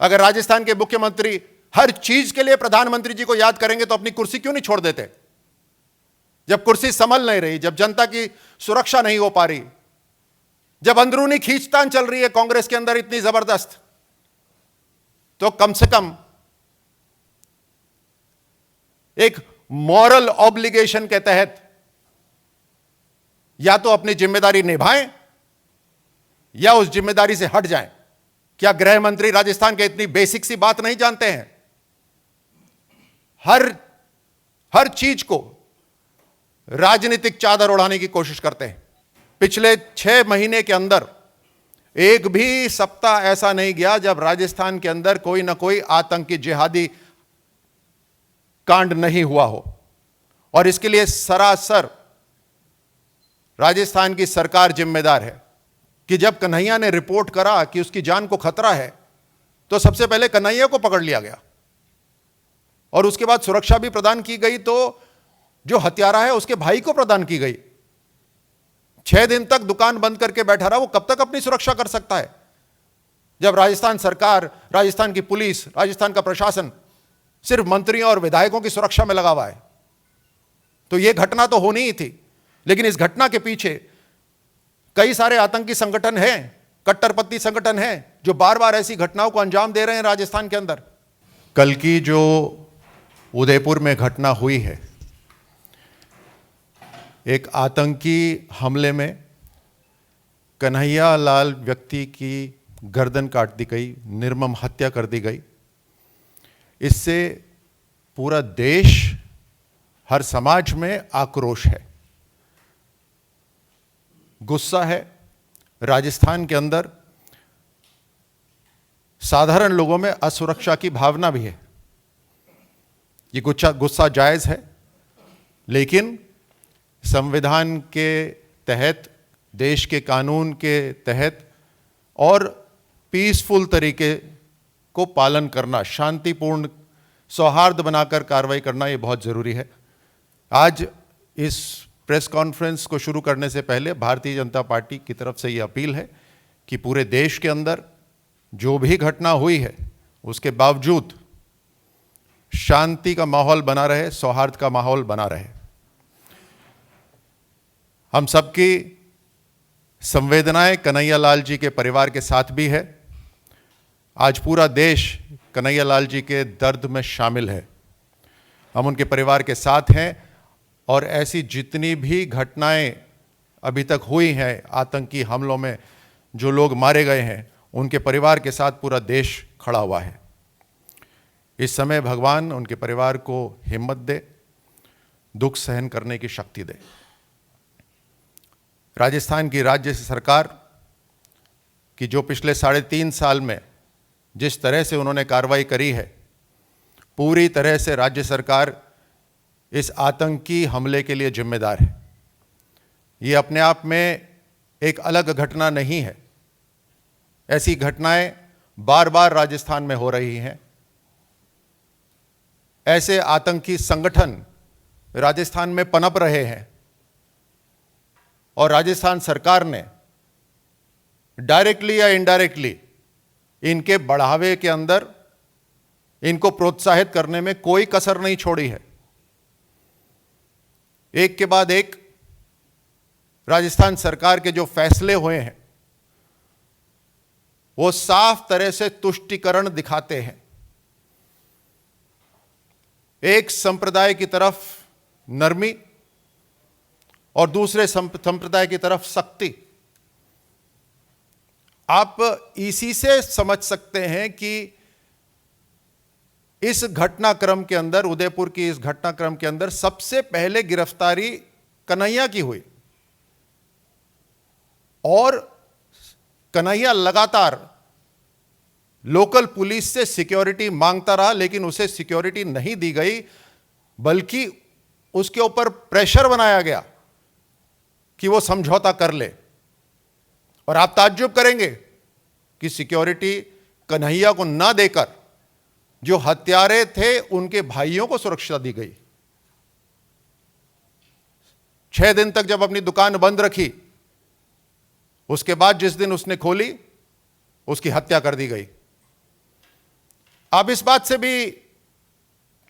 अगर राजस्थान के मुख्यमंत्री हर चीज के लिए प्रधानमंत्री जी को याद करेंगे तो अपनी कुर्सी क्यों नहीं छोड़ देते? जब कुर्सी संभल नहीं रही, जब जनता की सुरक्षा नहीं हो पा रही, जब अंदरूनी खींचतान चल रही है कांग्रेस के अंदर इतनी जबरदस्त, तो कम से कम एक मॉरल ऑब्लिगेशन के तहत या तो अपनी जिम्मेदारी निभाएं या उस जिम्मेदारी से हट जाएं। क्या गृह मंत्री राजस्थान के इतनी बेसिक सी बात नहीं जानते हैं? हर चीज को राजनीतिक चादर उड़ाने की कोशिश करते हैं। पिछले 6 महीने के अंदर एक भी सप्ताह ऐसा नहीं गया जब राजस्थान के अंदर कोई ना कोई आतंकी जिहादी कांड नहीं हुआ हो, और इसके लिए सरासर राजस्थान की सरकार जिम्मेदार है कि जब कन्हैया ने रिपोर्ट करा कि उसकी जान को खतरा है तो सबसे पहले कन्हैया को पकड़ लिया गया और उसके बाद सुरक्षा भी प्रदान की गई, तो जो हत्यारा है उसके भाई को प्रदान की गई। 6 दिन तक दुकान बंद करके बैठा रहा, वो कब तक अपनी सुरक्षा कर सकता है जब राजस्थान सरकार, राजस्थान की पुलिस, राजस्थान का प्रशासन सिर्फ मंत्रियों और विधायकों की सुरक्षा में लगा हुआ है? तो यह घटना तो होनी ही थी, लेकिन इस घटना के पीछे कई सारे आतंकी संगठन हैं, कट्टरपंथी संगठन हैं जो बार बार ऐसी घटनाओं को अंजाम दे रहे हैं राजस्थान के अंदर। कल की जो उदयपुर में घटना हुई है, एक आतंकी हमले में कन्हैया लाल व्यक्ति की गर्दन काट दी गई, निर्मम हत्या कर दी गई। इससे पूरा देश, हर समाज में आक्रोश है, गुस्सा है। राजस्थान के अंदर साधारण लोगों में असुरक्षा की भावना भी है। ये गुस्सा जायज है, लेकिन संविधान के तहत, देश के कानून के तहत और पीसफुल तरीके को पालन करना, शांतिपूर्ण सौहार्द बनाकर कार्रवाई करना, ये बहुत ज़रूरी है। आज इस प्रेस कॉन्फ्रेंस को शुरू करने से पहले भारतीय जनता पार्टी की तरफ से ये अपील है कि पूरे देश के अंदर जो भी घटना हुई है उसके बावजूद शांति का माहौल बना रहे, सौहार्द का माहौल बना रहे। हम सबकी संवेदनाएं कन्हैया लाल जी के परिवार के साथ भी है। आज पूरा देश कन्हैया लाल जी के दर्द में शामिल है। हम उनके परिवार के साथ हैं और ऐसी जितनी भी घटनाएं अभी तक हुई हैं, आतंकी हमलों में जो लोग मारे गए हैं, उनके परिवार के साथ पूरा देश खड़ा हुआ है। इस समय भगवान उनके परिवार को हिम्मत दे, दुख सहन करने की शक्ति दे। राजस्थान की राज्य सरकार की जो पिछले 3.5 साल में जिस तरह से उन्होंने कार्रवाई करी है, पूरी तरह से राज्य सरकार इस आतंकी हमले के लिए जिम्मेदार है। ये अपने आप में एक अलग घटना नहीं है। ऐसी घटनाएं बार बार राजस्थान में हो रही हैं। ऐसे आतंकी संगठन राजस्थान में पनप रहे हैं और राजस्थान सरकार ने डायरेक्टली या इनडायरेक्टली इनके बढ़ावे के अंदर इनको प्रोत्साहित करने में कोई कसर नहीं छोड़ी है। एक के बाद एक राजस्थान सरकार के जो फैसले हुए हैं वो साफ तरह से तुष्टीकरण दिखाते हैं। एक संप्रदाय की तरफ नरमी और दूसरे संप्रदाय की तरफ सख्ती। आप इसी से समझ सकते हैं कि इस घटनाक्रम के अंदर, उदयपुर की इस घटनाक्रम के अंदर सबसे पहले गिरफ्तारी कन्हैया की हुई और कन्हैया लगातार लोकल पुलिस से सिक्योरिटी मांगता रहा, लेकिन उसे सिक्योरिटी नहीं दी गई, बल्कि उसके ऊपर प्रेशर बनाया गया कि वो समझौता कर ले। और आप ताज्जुब करेंगे कि सिक्योरिटी कन्हैया को ना देकर जो हत्यारे थे उनके भाइयों को सुरक्षा दी गई। 6 दिन तक जब अपनी दुकान बंद रखी, उसके बाद जिस दिन उसने खोली उसकी हत्या कर दी गई। आप इस बात से भी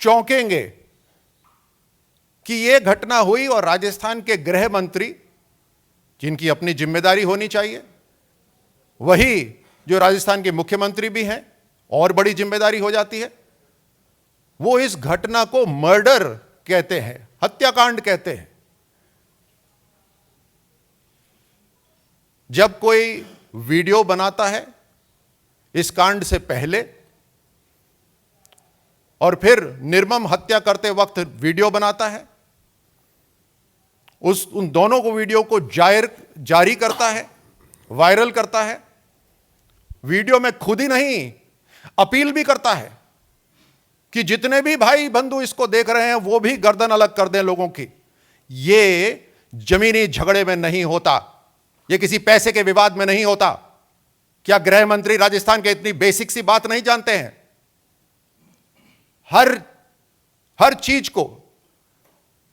चौंकेंगे कि यह घटना हुई और राजस्थान के गृह मंत्री, जिनकी अपनी जिम्मेदारी होनी चाहिए, वही जो राजस्थान के मुख्यमंत्री भी हैं, और बड़ी जिम्मेदारी हो जाती है, वो इस घटना को मर्डर कहते हैं, हत्याकांड कहते हैं। जब कोई वीडियो बनाता है इस कांड से पहले और फिर निर्मम हत्या करते वक्त वीडियो बनाता है, उन दोनों को वीडियो को जारी करता है, वायरल करता है, वीडियो में खुद ही नहीं अपील भी करता है कि जितने भी भाई बंधु इसको देख रहे हैं वो भी गर्दन अलग कर दें लोगों की। ये जमीनी झगड़े में नहीं होता, ये किसी पैसे के विवाद में नहीं होता। क्या गृह मंत्री राजस्थान के इतनी बेसिक सी बात नहीं जानते हैं? हर चीज को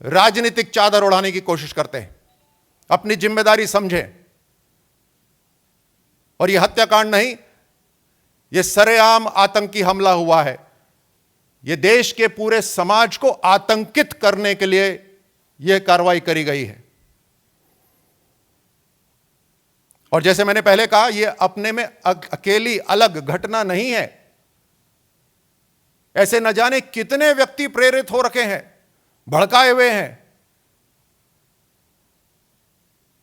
राजनीतिक चादर उड़ाने की कोशिश करते हैं। अपनी जिम्मेदारी समझें। और यह हत्याकांड नहीं, यह सरेआम आतंकी हमला हुआ है। यह देश के पूरे समाज को आतंकित करने के लिए यह कार्रवाई करी गई है। और जैसे मैंने पहले कहा, यह अपने में अकेली अलग घटना नहीं है। ऐसे न जाने कितने व्यक्ति प्रेरित हो रखे हैं, भड़काए हुए हैं।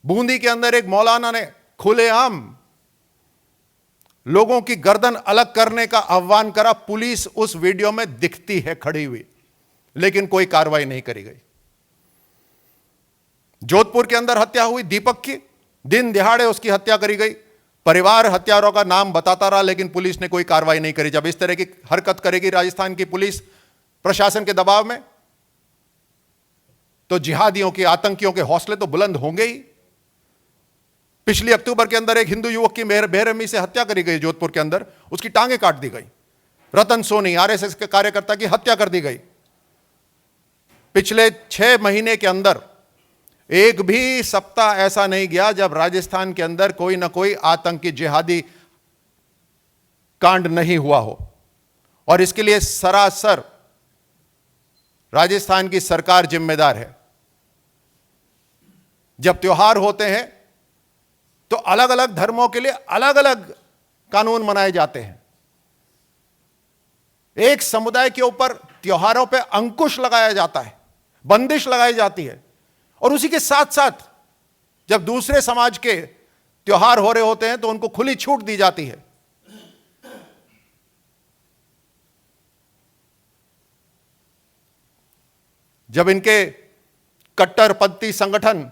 बूंदी के अंदर एक मौलाना ने खुलेआम लोगों की गर्दन अलग करने का आह्वान करा। पुलिस उस वीडियो में दिखती है खड़ी हुई, लेकिन कोई कार्रवाई नहीं करी गई। जोधपुर के अंदर हत्या हुई दीपक की, दिन दिहाड़े उसकी हत्या करी गई। परिवार हत्यारों का नाम बताता रहा, लेकिन पुलिस ने कोई कार्रवाई नहीं करी। जब इस तरह की हरकत करेगी राजस्थान की पुलिस प्रशासन के दबाव में, तो जिहादियों के, आतंकियों के हौसले तो बुलंद होंगे ही। पिछली अक्टूबर के अंदर एक हिंदू युवक की बेरहमी से हत्या करी गई जोधपुर के अंदर, उसकी टांगें काट दी गई। रतन सोनी आरएसएस के कार्यकर्ता की हत्या कर दी गई। पिछले 6 महीने के अंदर एक भी सप्ताह ऐसा नहीं गया जब राजस्थान के अंदर कोई ना कोई आतंकी जिहादी कांड नहीं हुआ हो। और इसके लिए सरासर राजस्थान की सरकार जिम्मेदार है। जब त्योहार होते हैं तो अलग अलग धर्मों के लिए अलग अलग कानून मनाए जाते हैं। एक समुदाय के ऊपर त्योहारों पे अंकुश लगाया जाता है, बंदिश लगाई जाती है, और उसी के साथ साथ जब दूसरे समाज के त्योहार हो रहे होते हैं तो उनको खुली छूट दी जाती है। जब इनके कट्टरपंथी संगठन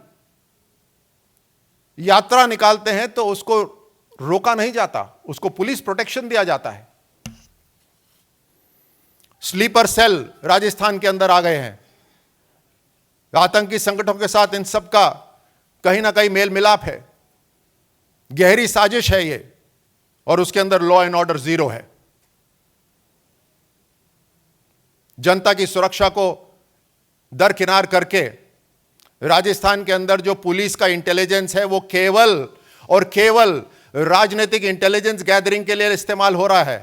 यात्रा निकालते हैं तो उसको रोका नहीं जाता, उसको पुलिस प्रोटेक्शन दिया जाता है। स्लीपर सेल राजस्थान के अंदर आ गए हैं। आतंकी संगठनों के साथ इन सब का कहीं ना कहीं मेल मिलाप है, गहरी साजिश है ये, और उसके अंदर लॉ एंड ऑर्डर जीरो है। जनता की सुरक्षा को दरकिनार करके राजस्थान के अंदर जो पुलिस का इंटेलिजेंस है वो केवल और केवल राजनीतिक इंटेलिजेंस गैदरिंग के लिए इस्तेमाल हो रहा है।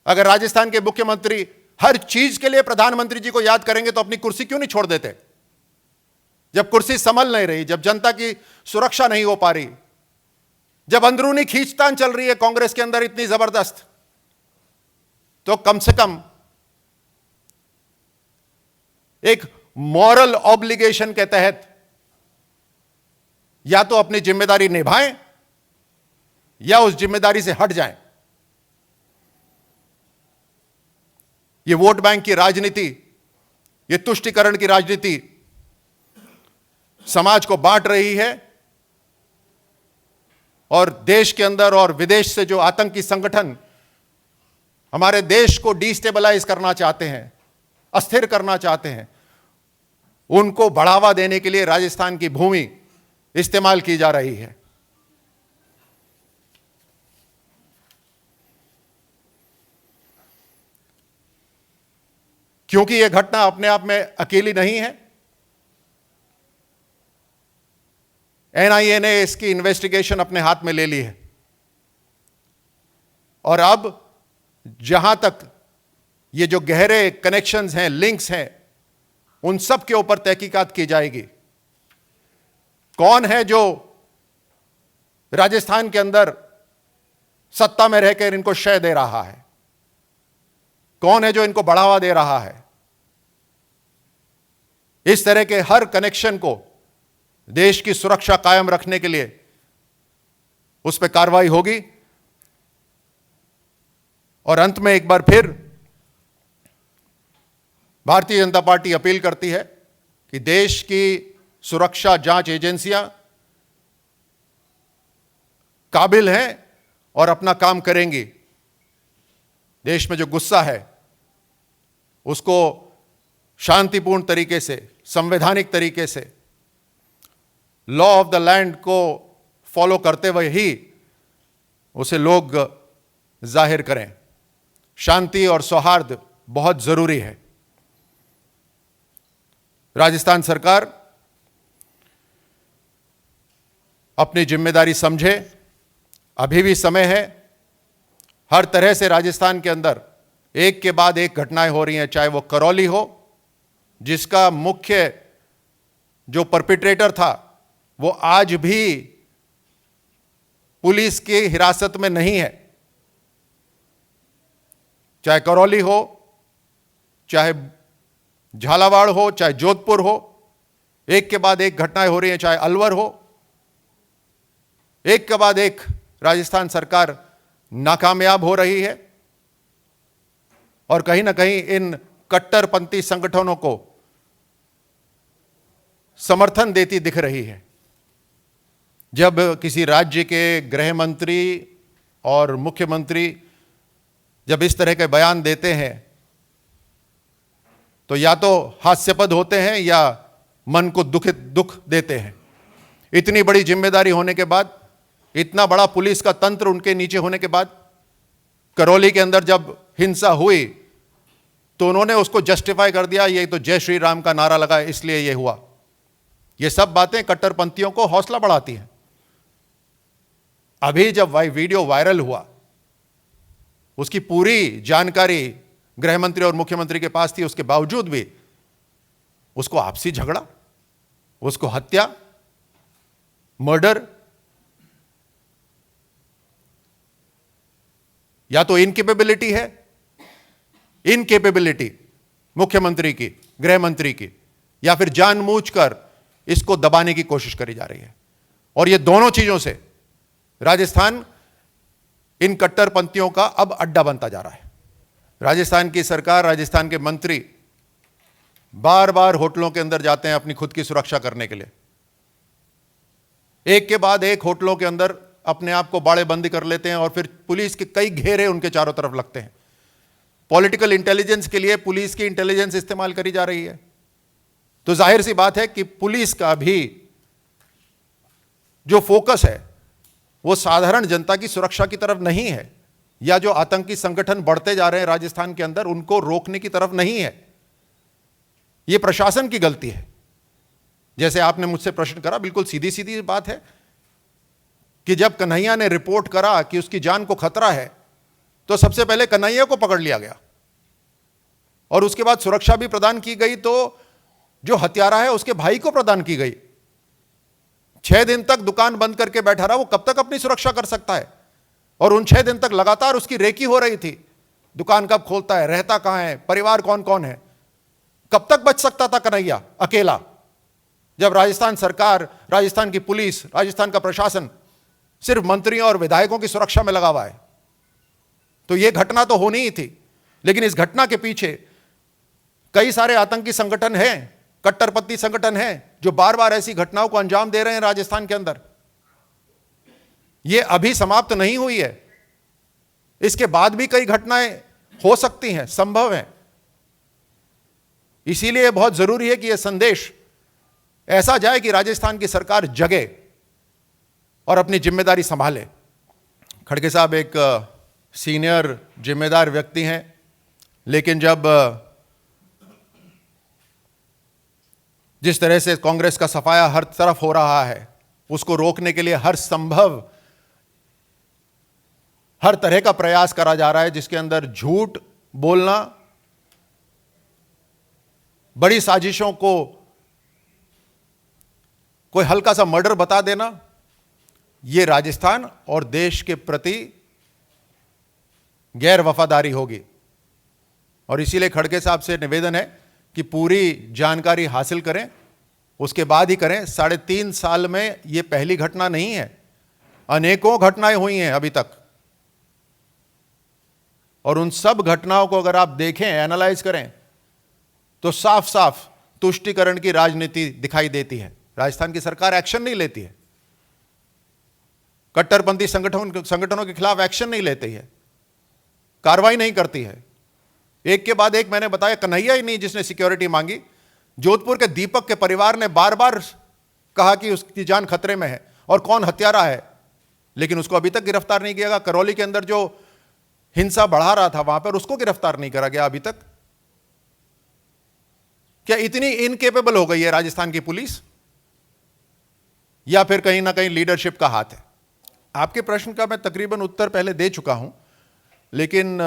अगर राजस्थान के मुख्यमंत्री हर चीज के लिए प्रधानमंत्री जी को याद करेंगे तो अपनी कुर्सी क्यों नहीं छोड़ देते? जब कुर्सी संभल नहीं रही, जब जनता की सुरक्षा नहीं हो पा रही, जब अंदरूनी खींचतान चल रही है कांग्रेस के अंदर इतनी जबरदस्त, तो कम से कम एक मॉरल ऑब्लिगेशन के तहत या तो अपनी जिम्मेदारी निभाएं या उस जिम्मेदारी से हट जाएं। ये वोट बैंक की राजनीति, ये तुष्टीकरण की राजनीति समाज को बांट रही है, और देश के अंदर और विदेश से जो आतंकी संगठन हमारे देश को डिस्टेबलाइज करना चाहते हैं, अस्थिर करना चाहते हैं, उनको बढ़ावा देने के लिए राजस्थान की भूमि इस्तेमाल की जा रही है। क्योंकि यह घटना अपने आप में अकेली नहीं है। एनआईए ने इसकी इन्वेस्टिगेशन अपने हाथ में ले ली है। और अब जहां तक ये जो गहरे कनेक्शंस हैं, लिंक्स हैं, उन सब के ऊपर तहकीकात की जाएगी। कौन है जो राजस्थान के अंदर सत्ता में रहकर इनको शय दे रहा है, कौन है जो इनको बढ़ावा दे रहा है। इस तरह के हर कनेक्शन को देश की सुरक्षा कायम रखने के लिए उस पर कार्रवाई होगी। और अंत में एक बार फिर भारतीय जनता पार्टी अपील करती है कि देश की सुरक्षा जांच एजेंसियां काबिल हैं और अपना काम करेंगी। देश में जो गुस्सा है उसको शांतिपूर्ण तरीके से, संवैधानिक तरीके से, लॉ ऑफ द लैंड को फॉलो करते हुए ही उसे लोग जाहिर करें। शांति और सौहार्द बहुत जरूरी है। राजस्थान सरकार अपनी जिम्मेदारी समझे, अभी भी समय है। हर तरह से राजस्थान के अंदर एक के बाद एक घटनाएं हो रही हैं, चाहे वो करौली हो, जिसका मुख्य जो परपिट्रेटर था वो आज भी पुलिस की हिरासत में नहीं है। चाहे करौली हो, चाहे झालावाड़ हो, चाहे जोधपुर हो, एक के बाद एक घटनाएं हो रही हैं, चाहे अलवर हो, एक के बाद एक राजस्थान सरकार नाकामयाब हो रही है और कहीं ना कहीं इन कट्टरपंथी संगठनों को समर्थन देती दिख रही है। जब किसी राज्य के गृह मंत्री और मुख्यमंत्री जब इस तरह के बयान देते हैं तो या तो हास्यास्पद होते हैं या मन को दुख देते हैं। इतनी बड़ी जिम्मेदारी होने के बाद, इतना बड़ा पुलिस का तंत्र उनके नीचे होने के बाद, करौली के अंदर जब हिंसा हुई तो उन्होंने उसको जस्टिफाई कर दिया, ये तो जय श्री राम का नारा लगा इसलिए ये हुआ। ये सब बातें कट्टरपंथियों को हौसला बढ़ाती हैं। अभी जब वीडियो वायरल हुआ, उसकी पूरी जानकारी गृह मंत्री और मुख्यमंत्री के पास थी, उसके बावजूद भी उसको आपसी झगड़ा, उसको हत्या, मर्डर, या तो इनकेपेबिलिटी है, इनकेपेबिलिटी मुख्यमंत्री की, गृह मंत्री की, या फिर जानबूझकर इसको दबाने की कोशिश करी जा रही है। और ये दोनों चीजों से राजस्थान इन कट्टरपंथियों का अब अड्डा बनता जा रहा है। राजस्थान की सरकार, राजस्थान के मंत्री बार बार होटलों के अंदर जाते हैं अपनी खुद की सुरक्षा करने के लिए। एक के बाद एक होटलों के अंदर अपने आप को बाड़ेबंदी कर लेते हैं और फिर पुलिस के कई घेरे उनके चारों तरफ लगते हैं। पॉलिटिकल इंटेलिजेंस के लिए पुलिस की इंटेलिजेंस इस्तेमाल करी जा रही है। तो जाहिर सी बात है कि पुलिस का भी जो फोकस है वो साधारण जनता की सुरक्षा की तरफ नहीं है, या जो आतंकी संगठन बढ़ते जा रहे हैं राजस्थान के अंदर उनको रोकने की तरफ नहीं है। यह प्रशासन की गलती है। जैसे आपने मुझसे प्रश्न करा, बिल्कुल सीधी सीधी बात है कि जब कन्हैया ने रिपोर्ट करा कि उसकी जान को खतरा है तो सबसे पहले कन्हैया को पकड़ लिया गया और उसके बाद सुरक्षा भी प्रदान की गई। तो जो हत्यारा है उसके भाई को प्रदान की गई। 6 दिन तक दुकान बंद करके बैठा रहा, वो कब तक अपनी सुरक्षा कर सकता है? और उन 6 दिन तक लगातार उसकी रेकी हो रही थी। दुकान कब खोलता है, रहता कहां है, परिवार कौन कौन है, कब तक बच सकता था कन्हैया अकेला? जब राजस्थान सरकार, राजस्थान की पुलिस, राजस्थान का प्रशासन सिर्फ मंत्रियों और विधायकों की सुरक्षा में लगा हुआ है। तो यह घटना तो होनी ही थी, लेकिन इस घटना के पीछे कई सारे आतंकी संगठन हैं, कट्टरपंथी संगठन हैं जो बार बार ऐसी घटनाओं को अंजाम दे रहे हैं राजस्थान के अंदर। यह अभी समाप्त नहीं हुई है, इसके बाद भी कई घटनाएं हो सकती हैं, संभव हैं। इसीलिए बहुत जरूरी है कि यह संदेश ऐसा जाए कि राजस्थान की सरकार जगे और अपनी जिम्मेदारी संभाले। खड़गे साहब एक सीनियर जिम्मेदार व्यक्ति हैं, लेकिन जब जिस तरह से कांग्रेस का सफाया हर तरफ हो रहा है, उसको रोकने के लिए हर संभव हर तरह का प्रयास करा जा रहा है जिसके अंदर झूठ बोलना, बड़ी साजिशों को कोई हल्का सा मर्डर बता देना, यह राजस्थान और देश के प्रति गैर वफादारी होगी। और इसीलिए खड़गे साहब से निवेदन है कि पूरी जानकारी हासिल करें, उसके बाद ही करें। 3.5 साल में यह पहली घटना नहीं है, अनेकों घटनाएं हुई हैं अभी तक, और उन सब घटनाओं को अगर आप देखें, एनालाइज करें, तो साफ साफ तुष्टीकरण की राजनीति दिखाई देती है। राजस्थान की सरकार एक्शन नहीं लेती है, कट्टरपंथी संगठनों के खिलाफ एक्शन नहीं लेती है, कार्रवाई नहीं करती है। एक के बाद एक मैंने बताया, कन्हैया ही नहीं जिसने सिक्योरिटी मांगी। जोधपुर के दीपक के परिवार ने बार बार कहा कि उसकी जान खतरे में है और कौन हत्यारा है, लेकिन उसको अभी तक गिरफ्तार नहीं किया गया। करौली के अंदर जो हिंसा बढ़ा रहा था वहां पर उसको गिरफ्तार नहीं करा गया अभी तक। क्या इतनी इनकेपेबल हो गई है राजस्थान की पुलिस, या फिर कहीं ना कहीं लीडरशिप का हाथ है? आपके प्रश्न का मैं तकरीबन उत्तर पहले दे चुका हूं, लेकिन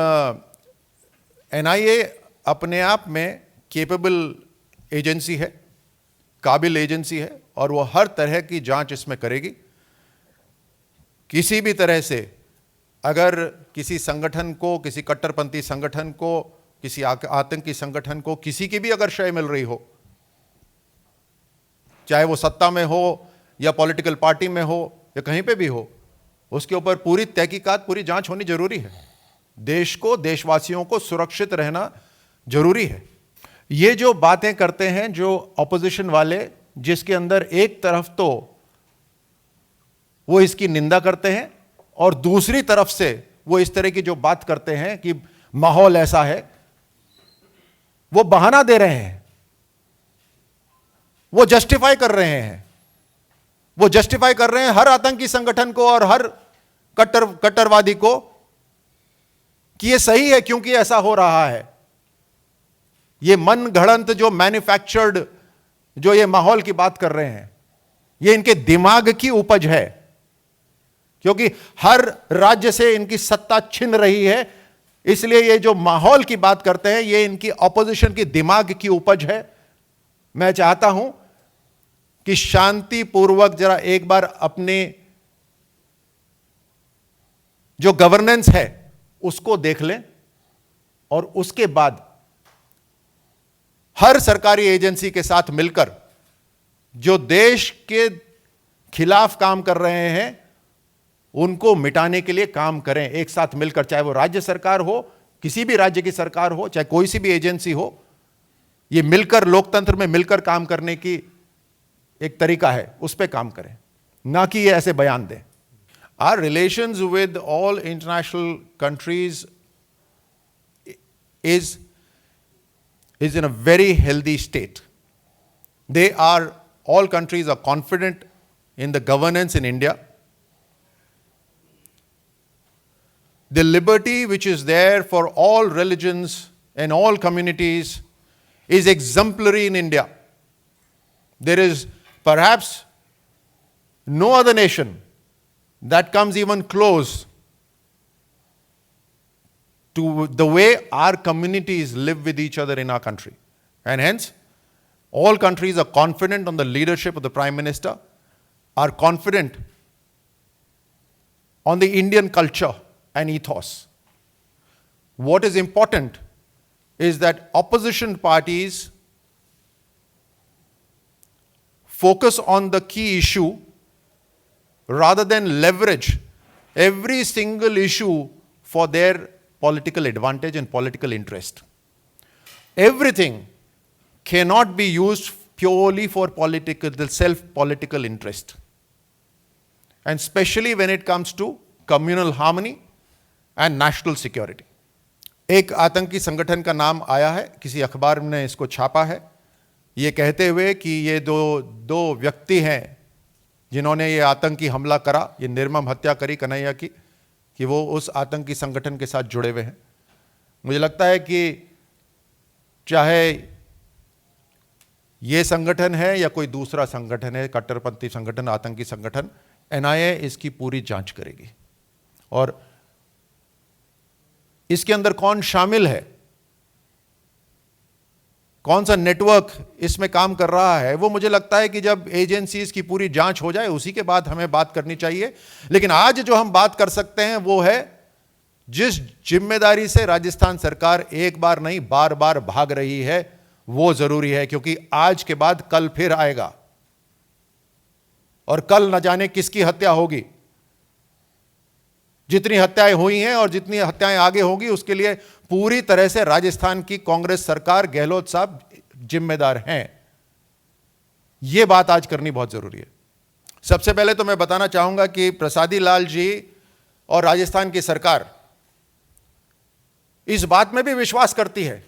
एनआईए अपने आप में केपेबल एजेंसी है, काबिल एजेंसी है, और वो हर तरह की जांच इसमें करेगी। किसी भी तरह से अगर किसी संगठन को, किसी कट्टरपंथी संगठन को, किसी आतंकी संगठन को किसी की भी अगर शय मिल रही हो, चाहे वो सत्ता में हो या पॉलिटिकल पार्टी में हो या कहीं पे भी हो, उसके ऊपर पूरी तहकीकात, पूरी जांच होनी जरूरी है। देश को, देशवासियों को सुरक्षित रहना जरूरी है। ये जो बातें करते हैं जो ऑपोजिशन वाले, जिसके अंदर एक तरफ तो वो इसकी निंदा करते हैं और दूसरी तरफ से वो इस तरह की जो बात करते हैं कि माहौल ऐसा है, वो बहाना दे रहे हैं, वो जस्टिफाई कर रहे हैं, वो जस्टिफाई कर रहे हैं हर आतंकी संगठन को और हर कट्टरवादी को कि ये सही है क्योंकि ऐसा हो रहा है। ये मन घड़ंत जो मैन्युफैक्चर्ड जो ये माहौल की बात कर रहे हैं, ये इनके दिमाग की उपज है, क्योंकि हर राज्य से इनकी सत्ता छिन रही है, इसलिए ये जो माहौल की बात करते हैं ये इनकी ऑपोजिशन की दिमाग की उपज है। मैं चाहता हूं कि शांतिपूर्वक जरा एक बार अपने जो गवर्नेंस है उसको देख लें, और उसके बाद हर सरकारी एजेंसी के साथ मिलकर जो देश के खिलाफ काम कर रहे हैं उनको मिटाने के लिए काम करें, एक साथ मिलकर। चाहे वो राज्य सरकार हो, किसी भी राज्य की सरकार हो, चाहे कोई सी भी एजेंसी हो, ये मिलकर, लोकतंत्र में मिलकर काम करने की एक तरीका है, उस पर काम करें, ना कि ये ऐसे बयान दें। Our relations with all international countries is in a very healthy state. All countries are confident in the governance in India. The liberty which is there for all religions and all communities is exemplary in India. There is perhaps no other nation that comes even close to the way our communities live with each other in our country. And hence, all countries are confident on the leadership of the Prime Minister, are confident on the Indian culture and ethos. What is important is that opposition parties focus on the key issue rather than leverage every single issue for their political advantage and political interest. Everything cannot be used purely for self-political interest. And especially when it comes to communal harmony and national security. एक आतंकी संगठन का नाम आया है, किसी अखबार ने इसको छापा है, ये कहते हुए कि ये दो व्यक्ति हैं जिन्होंने ये आतंकी हमला करा, ये निर्मम हत्या करी कन्हैया की, कि वो उस आतंकी संगठन के साथ जुड़े हुए हैं। मुझे लगता है कि चाहे ये संगठन है या कोई दूसरा संगठन है, कट्टरपंथी संगठन, आतंकी संगठन, एनआईए इसकी पूरी जांच करेगी। और इसके अंदर कौन शामिल है, कौन सा नेटवर्क इसमें काम कर रहा है, वो मुझे लगता है कि जब एजेंसीज की पूरी जांच हो जाए उसी के बाद हमें बात करनी चाहिए। लेकिन आज जो हम बात कर सकते हैं वो है जिस जिम्मेदारी से राजस्थान सरकार एक बार नहीं बार बार भाग रही है, वो जरूरी है, क्योंकि आज के बाद कल फिर आएगा और कल न जाने किसकी हत्या होगी। जितनी हत्याएं हुई हैं और जितनी हत्याएं आगे होंगी उसके लिए पूरी तरह से राजस्थान की कांग्रेस सरकार, गहलोत साहब जिम्मेदार हैं। यह बात आज करनी बहुत जरूरी है। सबसे पहले तो मैं बताना चाहूंगा कि प्रसादी लाल जी और राजस्थान की सरकार इस बात में भी विश्वास करती है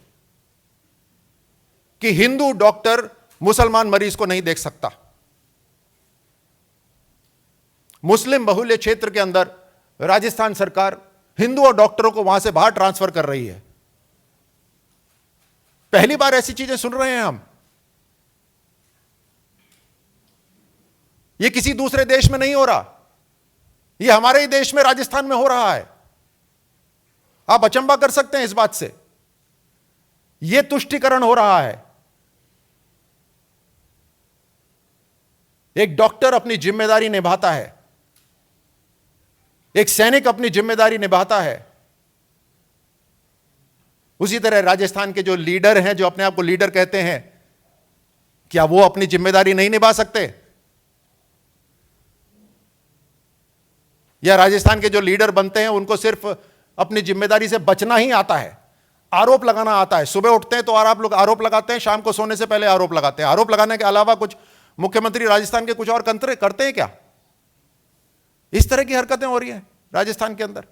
कि हिंदू डॉक्टर मुसलमान मरीज को नहीं देख सकता। मुस्लिम बहुल्य क्षेत्र के अंदर राजस्थान सरकार हिंदू और डॉक्टरों को वहां से बाहर ट्रांसफर कर रही है। पहली बार ऐसी चीजें सुन रहे हैं हम। यह किसी दूसरे देश में नहीं हो रहा, यह हमारे ही देश में राजस्थान में हो रहा है। आप अचंभा कर सकते हैं इस बात से। यह तुष्टीकरण हो रहा है। एक डॉक्टर अपनी जिम्मेदारी निभाता है, एक सैनिक अपनी जिम्मेदारी निभाता है, उसी तरह राजस्थान के जो लीडर हैं, जो अपने आप को लीडर कहते हैं, क्या वो अपनी जिम्मेदारी नहीं निभा सकते? या राजस्थान के जो लीडर बनते हैं उनको सिर्फ अपनी जिम्मेदारी से बचना ही आता है, आरोप लगाना आता है? सुबह उठते हैं तो आप लोग आरोप लगाते हैं, शाम को सोने से पहले आरोप लगाते हैं। आरोप लगाने के अलावा कुछ मुख्यमंत्री राजस्थान के कुछ और करते हैं क्या? इस तरह की हरकतें हो रही हैं राजस्थान के अंदर।